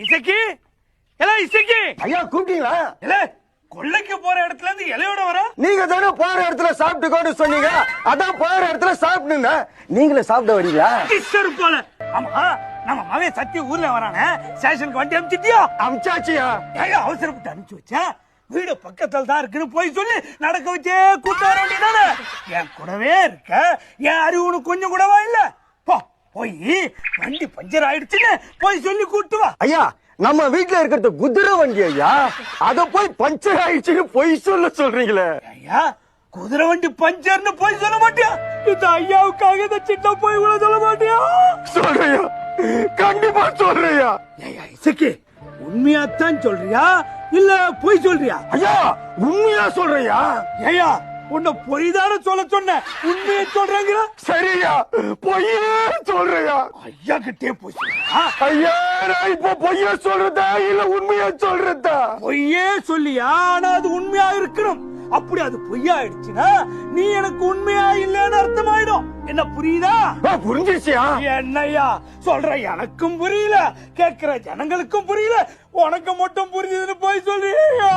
இசக்கி இசக்கி ஐயா கூப்பிட்டீங்களா? இல்ல கொள்ளைக்கு போற இடத்துல இருந்து இலையோட வர நீங்க தானே போற இடத்துல சாப்பிட்டுக்கோன்னு சொன்னீங்க. அதான் போற இடத்துல சாப்பிடுங்க. நீங்களே சாப்பிட வரீங்களா? போல. ஆமா நம்ம மகன் சத்தி ஊர்ல வரானே, ஸ்டேஷனுக்கு வண்டி அனுப்பிச்சிட்டியா? அமிச்சாச்சியா? ஏன் அவசரப்பட்டு அனுப்பிச்சு வச்சா? வீடு பக்கத்துல தான் இருக்குன்னு போய் சொல்லி நடக்க வச்சே கூட்ட வர வேண்டியதானே? என் கூடவே இருக்க, என் அறிவு உனக்கு கொஞ்சம் கூடவா இல்ல? போய் வண்டி பஞ்சர் ஆயிடுச்சுன்னு போய் சொல்லி கூட்டு வா. ஐயா நம்ம வீட்டுல இருக்கிறது குதிரை வண்டி ஐயா. அத போய் பஞ்சர் ஆயிடுச்சுன்னு போய் சொல்றீங்களே ஐயா. குதிரை வண்டி பஞ்சர்னு போய் சொல்ல மாட்டியா? இந்த ஐயாவுக்காக இந்த சின்ன போய் கூட சொல்ல மாட்டியா? சொல்றியா? கண்டிப்பா சொல்றியா? ஐயா இசக்கி உண்மையாத்தான் சொல்றியா இல்ல போய் சொல்றியா? ஐயா உண்மையா சொல்றியா? ஐயா உன்னை பொய்தான சொல்ல சொன்ன, உண்மையை சொல்றேங்கிற. சரியா பொய்யே சொல்றியா? ஐயா கிட்டே போய் சொல்றியா? ஐயா நான் இப்ப பொய்ய சொல்றதா இல்ல உண்மையா சொல்றதா? பொய்யே சொல்லியா? ஆனா அது உண்மையா இருக்கணும். அப்படி அது பொய்யா ஆயிடுச்சுன்னா நீ எனக்கு உண்மையா இல்லன்னு அர்த்தமாயிடும். என்ன புரியுதா? புரிஞ்சிருச்சியா? என்னையா சொல்ற? எனக்கும் புரியல, கேட்கிற ஜனங்களுக்கும் புரியல, உனக்கு மட்டும் புரியுதுன்னு போய் சொல்றியா?